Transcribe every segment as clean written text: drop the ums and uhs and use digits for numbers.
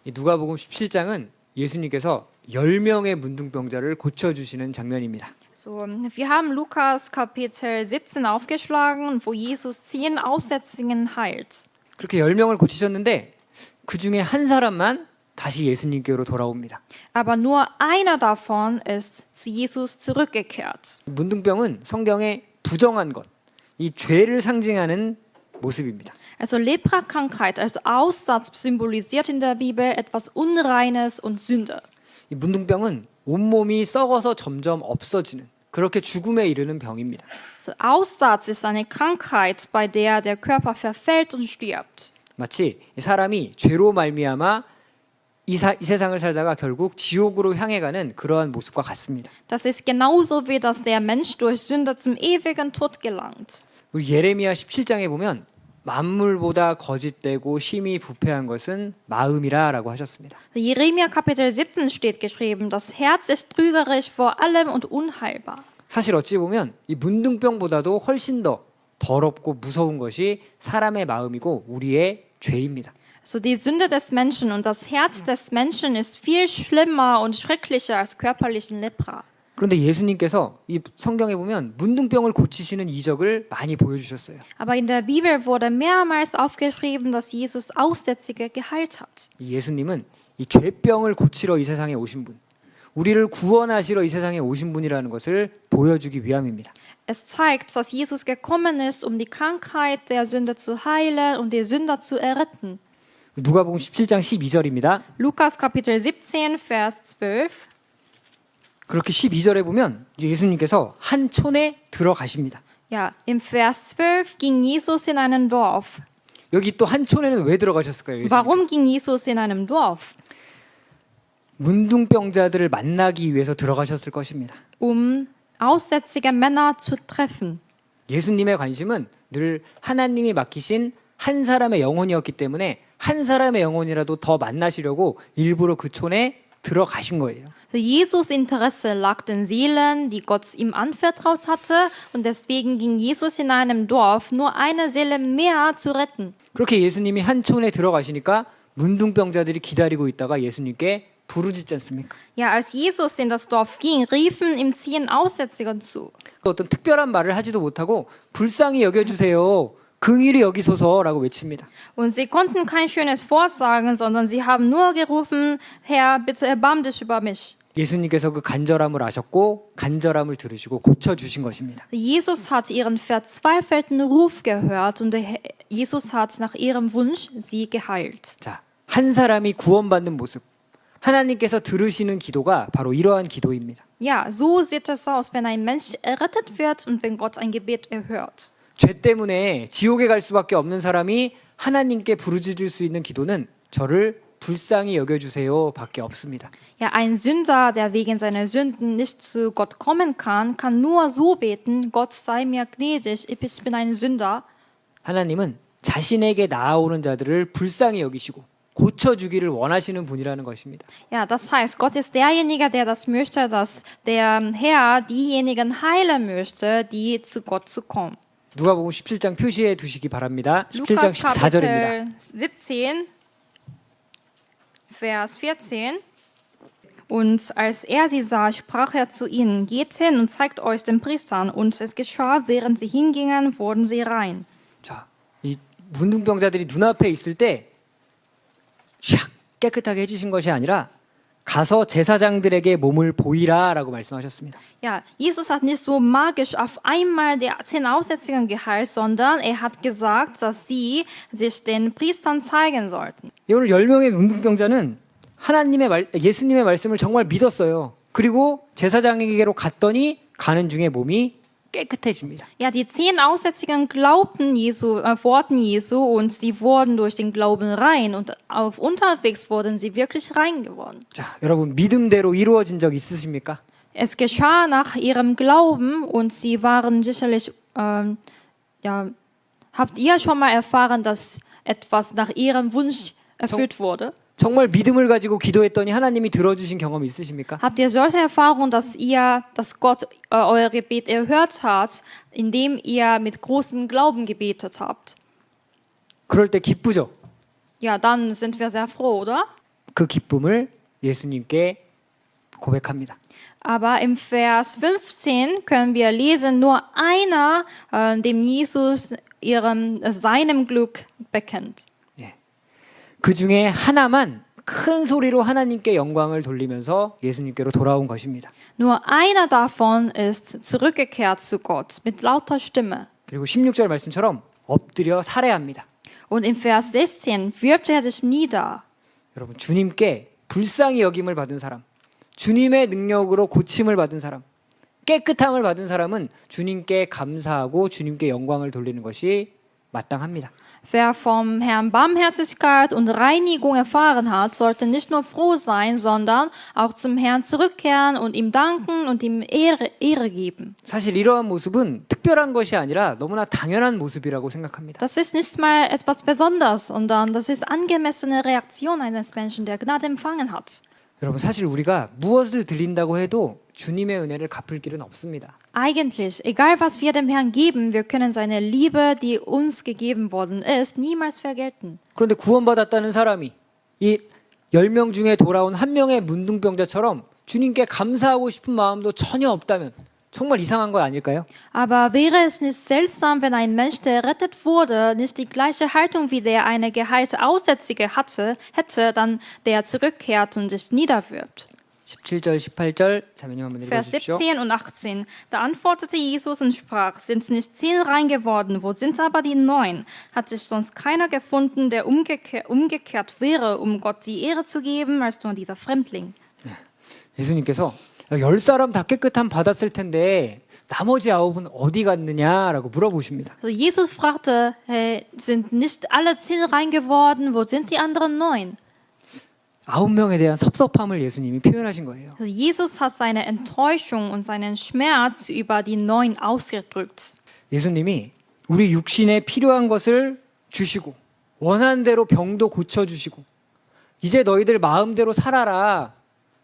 이 누가복음 17장은 예수님께서 10명의 문둥병자를 고쳐주시는 장면입니다. So, wir haben Lukas Kapitel 17 aufgeschlagen, wo Jesus 10 Aussätzigen heilt. 그렇게 10명을 고치셨는데 그 중에 한 사람만 다시 예수님께로 돌아옵니다. Aber nur einer davon ist zu Jesus zurückgekehrt. 문둥병은 성경의 부정한 것, 이 죄를 상징하는 모습입니다. Also Lepra-Krankheit, also Aussatz symbolisiert in der Bibel etwas Unreines und Sünde. 이 문둥병은 온몸이 썩어서 점점 없어지는 그렇게 죽음에 이르는 병입니다. So, Aussatz ist eine Krankheit, bei der der Körper verfällt und stirbt. 마치 이 사람이 죄로 말미암아 이 세상을 살다가 결국 지옥으로 향해 가는 그러한 모습과 같습니다. Das ist genauso wie dass der Mensch durch Sünde zum ewigen Tod gelangt. 우리 예레미야 17장에 보면 만물보다 거짓되고 심히 부패한 것은 마음이라라고 하셨습니다. Jeremia Kapitel 17 steht geschrieben, das Herz ist trügerisch vor allem und unheilbar. 사실 어찌 보면 이 문둥병보다도 훨씬 더 더럽고 무서운 것이 사람의 마음이고 우리의 죄입니다. So die Sünde des Menschen und das Herz des Menschen ist viel schlimmer und schrecklicher als körperlichen Lepra. 그런데 예수님께서 이 성경에 보면 문둥병을 고치시는 이적을 많이 보여주셨어요. Aber in der Bibel wurde mehrmals aufgeschrieben, dass Jesus Aussätzige geheilt hat. 예수님은 이 죄병을 고치러 이 세상에 오신 분, 우리를 구원하시러 이 세상에 오신 분이라는 것을 보여주기 위함입니다. Es zeigt, dass Jesus gekommen ist, die Krankheit der Sünde zu heilen und die Sünder zu erretten. 누가복음 17장 12절입니다. Lukas Kapitel 17, Vers 12. 그렇게 12절에 보면 예수님께서 한 촌에 들어가십니다. Ja, im Vers 12 ging Jesus in einen Dorf. 여기 또 한 촌에는 왜 들어가셨을까요? Warum ging Jesus in einem Dorf? 문둥병자들을 만나기 위해서 들어가셨을 것입니다. Aussätzige Männer zu treffen. 예수님의 관심은 늘 하나님이 맡기신 한 사람의 영혼이었기 때문에 한 사람의 영혼이라도 더 만나시려고 일부러 그 촌에 들어가신 거예요. Jesus' Interesse lag den Seelen, die Gott ihm anvertraut hatte, und deswegen ging Jesus in einem Dorf, nur eine Seele mehr zu retten. 그렇게 예수님이 한 촌에 들어가시니까 문둥병자들이 기다리고 있다가 예수님께 부르짖지 않습니까? Ja, als Jesus in das Dorf ging, riefen ihm 10 Aussätzige zu. 어떤 특별한 말을 하지도 못하고 불쌍히 여겨주세요. 긍휼히 여기소서라고 외칩니다. Und sie konnten kein schönes Vorsagen, sondern sie haben nur gerufen, Herr, bitte erbarm dich über mich. 예수님께서 그 간절함을 아셨고 간절함을 들으시고 고쳐주신 것입니다. Jesus hat ihren verzweifelten Ruf gehört und Jesus hat nach ihrem Wunsch sie geheilt. 자, 한 사람이 구원받는 모습. 하나님께서 들으시는 기도가 바로 이러한 기도입니다. Ja, so sieht es aus, wenn ein Mensch errettet wird und wenn Gott ein Gebet erhört. 죄 때문에 지옥에 갈 수밖에 없는 사람이 하나님께 부르짖을 수 있는 기도는 저를 불쌍히 여겨주세요 밖에 없습니다. Ja, ein Sünder, der wegen seiner Sünden nicht zu Gott kommen kann nur so beten, Gott sei mir gnädig, ich bin ein Sünder. 하나님은 자신에게 나아오는 자들을 불쌍히 여기시고 고쳐주기를 원하시는 분이라는 것입니다. Ja, das heißt, Gott ist derjenige, der das möchte, dass der Herr diejenigen heilen möchte, die zu Gott zu kommen. 누가복음 17장 표시해 두시기 바랍니다. 17장 Lukas 14절입니다. Kapitel 17, Vers 14. Und als er sie sah, sprach er zu ihnen, geht hin und zeigt euch den Priestern. Und es geschah, während sie hingingen, wurden sie rein. 자, 이 문둥병자들이 눈앞에 있을 때 샥 깨끗하게 해주신 것이 아니라 가서 제사장들에게 몸을 보이라라고 말씀하셨습니다. Ja, Jesus hat nicht so magisch auf einmal die 10 Aussätzigen geheilt, sondern er hat gesagt, dass sie sich den Priestern zeigen sollten. 오늘 10명의 문둥병자는 예수님의 말씀을 정말 믿었어요. 그리고 제사장에게로 갔더니 가는 중에 몸이 깨끗해집니다. Ja, die 10 Aussätzigen glaubten Worten Jesu und sie wurden durch den Glauben rein und auf unterwegs wurden sie wirklich rein geworden. 자, 여러분 믿음대로 이루어진 적 있으십니까? Es geschah nach ihrem Glauben und sie waren sicherlich, habt ihr schon mal erfahren, dass etwas nach ihrem Wunsch erfüllt wurde? 정말 믿음을 가지고 기도했더니 하나님이 들어주신 경험이 있으십니까? Habt ihr solche Erfahrungen, dass Gott euer Gebet erhört hat, indem ihr mit großem Glauben gebetet habt? 그럴 때 기쁘죠. Ja, dann sind wir sehr froh, oder? 그 기쁨을 예수님께 고백합니다. Aber im Vers 15 können wir lesen, nur einer, dem Jesus seinem Glück bekennt. 예. 그 중에 하나만 큰 소리로 하나님께 영광을 돌리면서 예수님께로 돌아온 것입니다. Nur einer davon ist zurückgekehrt zu Gott mit lauter Stimme. 그리고 16절 말씀처럼 엎드려 살해합니다. Und im Vers 16 wirft er sich nieder. 여러분, 주님께 불쌍히 여김을 받은 사람, 주님의 능력으로 고침을 받은 사람, 깨끗함을 받은 사람은 주님께 감사하고 주님께 영광을 돌리는 것이 마땅합니다. Wer vom Herrn Barmherzigkeit und Reinigung erfahren hat, sollte nicht nur froh sein, sondern auch zum Herrn zurückkehren und ihm danken und ihm Ehre geben. 사실 이러한 모습은 특별한 것이 아니라 너무나 당연한 모습이라고 생각합니다. Das ist nicht mal etwas Besonderes, sondern das ist angemessene Reaktion eines Menschen, der Gnade empfangen hat. 여러분, 사실 우리가 무엇을 드린다고 해도 주님의 은혜를 갚을 길은 없습니다. Eigentlich, egal was wir dem Herrn geben, wir können seine Liebe, die uns gegeben worden ist, niemals vergelten. 그런데 구원받았다는 사람이 이 10명 중에 돌아온 한 명의 문둥병자처럼 주님께 감사하고 싶은 마음도 전혀 없다면 정말 이상한 거 아닐까요? Aber wäre es nicht seltsam, wenn ein Mensch, der errettet wurde, nicht die gleiche Haltung wie der eine geheilte Aussätzige hätte, dann der zurückkehrt und sich niederwirft? 17절, 18절 자매님 한번 Vers 읽어주십시오. 17 und 18. Da antwortete Jesus und sprach, sind nicht 10 rein geworden, wo sind aber die 9? Hat sich sonst keiner gefunden, der umgekehrt wäre, um Gott die Ehre zu geben, als nur dieser Fremdling? 예수님께서 10사람 다 깨끗함 받았을 텐데 나머지 9은 어디 갔느냐라고 물어보십니다. Also Jesus fragte, hey, sind nicht alle 10 rein geworden, wo sind die anderen 9? 9명에 대한 섭섭함을 예수님이 표현하신 거예요. Also Jesus hat seine Enttäuschung und seinen Schmerz über die 9 ausgedrückt. 예수님이 우리 육신에 필요한 것을 주시고 원하는 대로 병도 고쳐주시고 이제 너희들 마음대로 살아라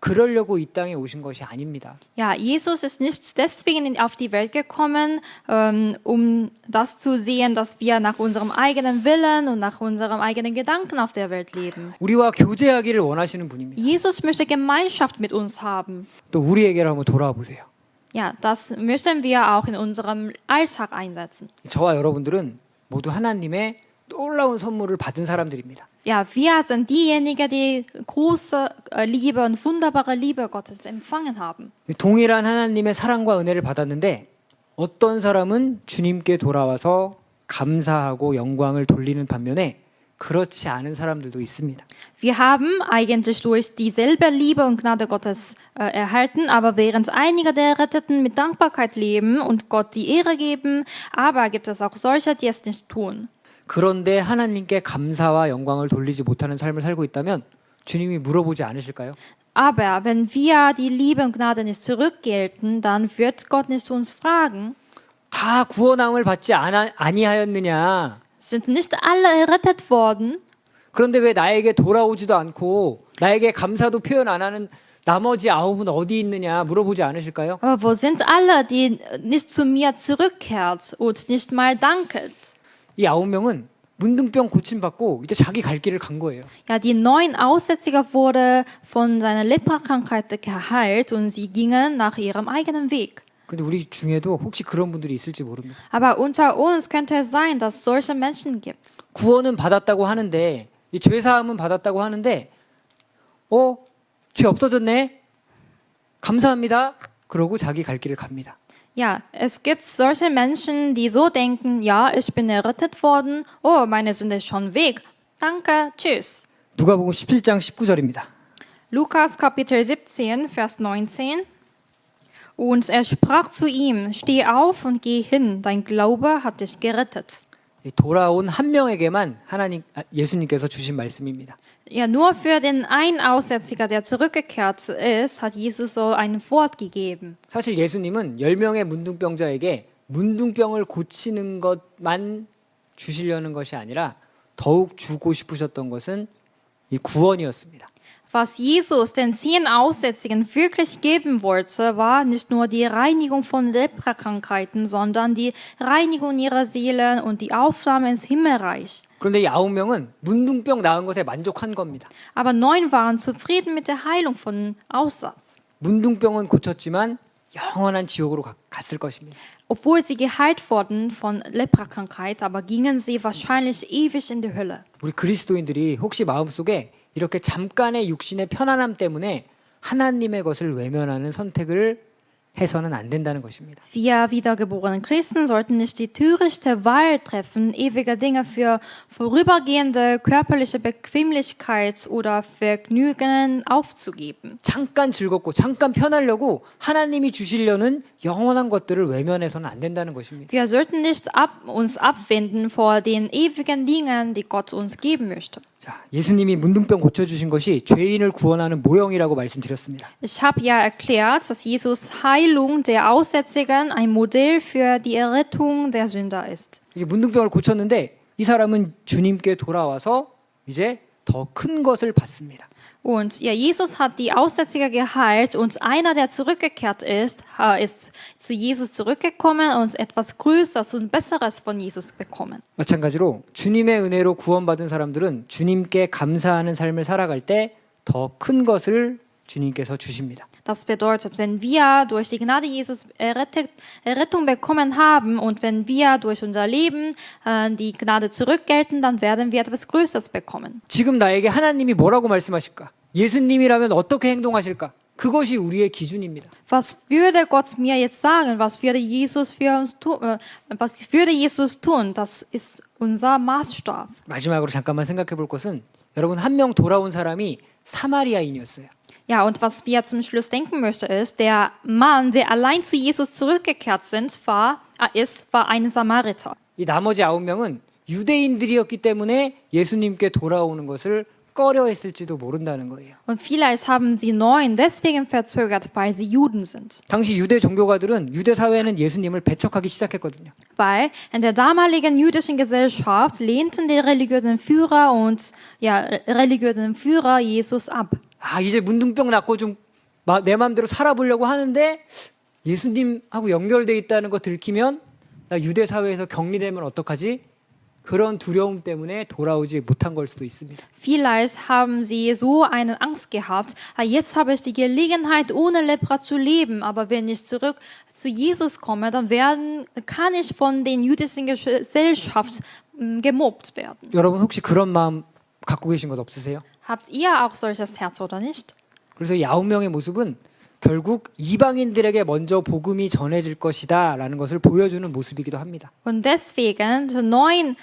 그러려고 이 땅에 오신 것이 아닙니다. Ja, Jesus ist nicht deswegen auf die Welt gekommen, um das zu sehen, dass wir nach unserem eigenen Willen und nach unserem eigenen Gedanken auf der Welt leben. 우리와 교제하기를 원하시는 분입니다. Jesus möchte Gemeinschaft mit uns haben. 또 우리에게로 한번 돌아와 보세요. Ja, das möchten wir auch in unserem Alltag einsetzen. 저와 여러분들은 모두 하나님의 놀라운 선물을 받은 사람들입니다. Ja, wir sind diejenigen, die große Liebe und wunderbare Liebe Gottes empfangen haben. 동일한 하나님의 사랑과 은혜를 받았는데 어떤 사람은 주님께 돌아와서 감사하고 영광을 돌리는 반면에 그렇지 않은 사람들도 있습니다. Wir haben eigentlich durch dieselbe Liebe und Gnade Gottes erhalten, aber während einige der Erretteten mit Dankbarkeit leben und Gott die Ehre geben, aber gibt es auch solche, die es nicht tun. 그런데 하나님께 감사와 영광을 돌리지 못하는 삶을 살고 있다면 주님이 물어보지 않으실까요? Aber wenn wir die Liebe und Gnade nicht zurückgelten, dann wird Gott nicht uns fragen, 다 구원함을 받지 아니하였느냐? sind nicht alle errettet worden? 그런데 왜 나에게 돌아오지도 않고 나에게 감사도 표현 안 하는 나머지 9은 어디 있느냐 물어보지 않으실까요? Aber wo sind alle, die nicht zu mir zurückkehrt und nicht mal danket? 이 9명은 문둥병 고침받고 이제 자기 갈 길을 간 거예요. Ja, die 9 Aussätziger wurde von seiner Leprakrankeit geheilt und sie gingen nach ihrem eigenen Weg. 그런데 우리 중에도 혹시 그런 분들이 있을지 모릅니다. Aber unter uns könnte es sein, dass es solche Menschen gibt. 구원은 받았다고 하는데 이 죄 사함은 받았다고 하는데 죄 없어졌네. 감사합니다. 그러고 자기 갈 길을 갑니다. Ja, es gibt solche Menschen, die so denken, ja, ich bin errettet worden, oh, meine Sünde ist schon weg. Danke, tschüss. 누가복음 17장 19절입니다. Lukas Kapitel 17, Vers 19. Und er sprach zu ihm, steh auf und geh hin, dein Glaube hat dich gerettet. 돌아온 한 명에게만 예수님께서 주신 말씀입니다. Ja, nur für den einen Aussätziger, der zurückgekehrt ist, hat Jesus so ein Wort gegeben. 사실 예수님은 10명의 문둥병자에게 문둥병을 고치는 것만 주시려는 것이 아니라 더욱 주고 싶으셨던 것은 이 구원이었습니다. Was Jesus den 10 Aussätzigen wirklich geben wollte, war nicht nur die Reinigung von Leprakrankheiten, sondern die Reinigung ihrer Seelen und die Aufnahme ins Himmelreich. 그런데 이 9명은 문둥병 나은 것에 만족한 겁니다. Aber 9 waren zufrieden mit der Heilung von Aussatz. 문둥병은 고쳤지만 영원한 지옥으로 갔을 것입니다. Obwohl sie geheilt wurden von Leprakrankheit, aber gingen sie wahrscheinlich ewig in die Hölle. 우리 그리스도인들이 혹시 마음속에 이렇게 잠깐의 육신의 편안함 때문에 하나님의 것을 외면하는 선택을 해서는 안 된다는 것입니다. Wir wiedergeborenen Christen sollten nicht die törichte Wahl treffen, ewige Dinge für vorübergehende körperliche Bequemlichkeit oder Vergnügen aufzugeben. 잠깐 즐겁고 잠깐 편하려고 하나님이 주시려는 영원한 것들을 외면해서는 안 된다는 것입니다. Wir sollten nicht uns abwenden vor den ewigen Dingen, die Gott uns geben möchte. 자, 예수님이 문둥병 고쳐주신 것이 죄인을 구원하는 모형이라고 말씀드렸습니다. Ich habe ja erklärt, dass Jesus Heilung der Aussätzigen ein Modell für die Errettung der Sünder ist. 이게 문둥병을 고쳤는데 이 사람은 주님께 돌아와서 이제 더 큰 것을 받습니다. Und ja, Jesus hat die Aussätzige geheilt und einer, der zurückgekehrt ist, ist zu Jesus zurückgekommen und etwas Größeres und Besseres von Jesus bekommen. 마찬가지로 주님의 은혜로 구원받은 사람들은 주님께 감사하는 삶을 살아갈 때 더 큰 것을 주님께서 주십니다. Das bedeutet, wenn wir durch die Gnade Jesus Errettung bekommen haben und wenn wir durch unser Leben die Gnade zurückgelten, dann werden wir etwas Größeres bekommen. 지금 나에게 하나님이 뭐라고 말씀하실까? 예수님이라면 어떻게 행동하실까? 그것이 우리의 기준입니다. Was würde Gott mir jetzt sagen? Was würde Jesus für uns was würde Jesus tun? Das ist unser Maßstab. 마지막으로 잠깐만 생각해 볼 것은 여러분 한 명 돌아온 사람이 사마리아인이었어요. Ja, und was wir zum Schluss denken möchte, ist, der Mann, der allein zu Jesus zurückgekehrt war ein Samariter. 이 나머지 9명은 유대인들이었기 때문에 예수님께 돌아오는 것을 꺼려했을지도 모른다는 거예요. Und vielleicht haben sie 9 deswegen verzögert, weil sie Juden sind. 당시 유대 종교가들은 유대 사회는 예수님을 배척하기 시작했거든요. Weil in der damaligen jüdischen Gesellschaft lehnten die religiösen Führer Jesus ab. 아, 이제 문둥병 낫고 좀 내 마음대로 살아보려고 하는데 예수님하고 연결돼 있다는 거 들키면 나 유대 사회에서 격리되면 어떡하지? 그런 두려움 때문에 돌아오지 못한 걸 수도 있습니다. Vielleicht haben sie so eine Angst gehabt, jetzt habe ich die Gelegenheit, ohne Lepra zu leben, aber wenn ich zurück zu Jesus komme, dann kann ich von den jüdischen Gesellschaft gemobbt werden. 여러분 혹시 그런 마음 갖고 계신 것 없으세요? Habt ihr auch solches Herz oder nicht? 그래서 이 9명의 모습은 결국 이방인들에게 먼저 복음이 전해질 것이다 라는 것을 보여주는 모습이기도 합니다. Und deswegen 9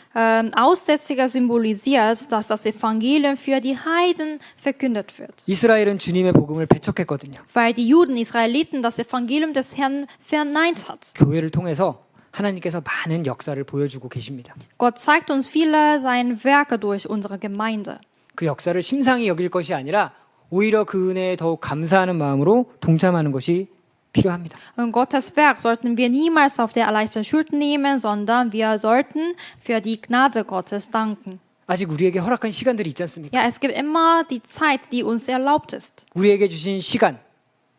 Aussätzige symbolisiert, dass das Evangelium für die Heiden verkündet wird. 이스라엘은 주님의 복음을 배척했거든요. Weil die Juden, Israeliten, das Evangelium des Herrn verneint hat. 교회를 통해서 하나님께서 많은 역사를 보여주고 계십니다. Gott zeigt uns viele seine Werke durch unsere Gemeinde. 그 역사를 심상히 여길 것이 아니라 오히려 그 은혜에 더욱 감사하는 마음으로 동참하는 것이 필요합니다. Und Gottes Werk sollten wir niemals auf der leichten Schulter nehmen, sondern wir sollten für die Gnade Gottes danken. 아직 우리에게 허락한 시간들이 있지 않습니까? Ja, es gibt immer die Zeit, die uns erlaubt ist. 우리에게 주신 시간,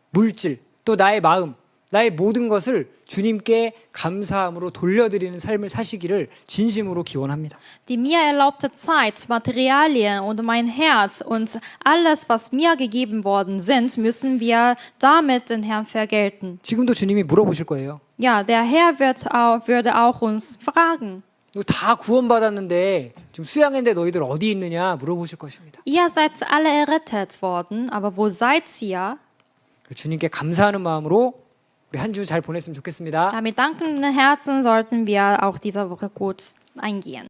물질, 또 나의 마음, 나의 모든 것을 주님께 감사함으로 돌려드리는 삶을 사시기를 진심으로 기원합니다. Die mir erlaubte Zeit, Materialien und mein Herz und alles, was mir gegeben worden sind, müssen wir damit den Herrn vergelten. 지금도 주님이 물어보실 거예요. Ja, der Herr würde auch uns fragen. 이거 다 구원받았는데 지금 수양회인데 너희들 어디 있느냐 물어보실 것입니다. Ihr seid alle errettet worden, aber wo seid ihr? 주님께 감사하는 마음으로 우리 한 주 잘 보냈으면 좋겠습니다. Mit dankenden Herzen sollten wir auch diese Woche gut eingehen.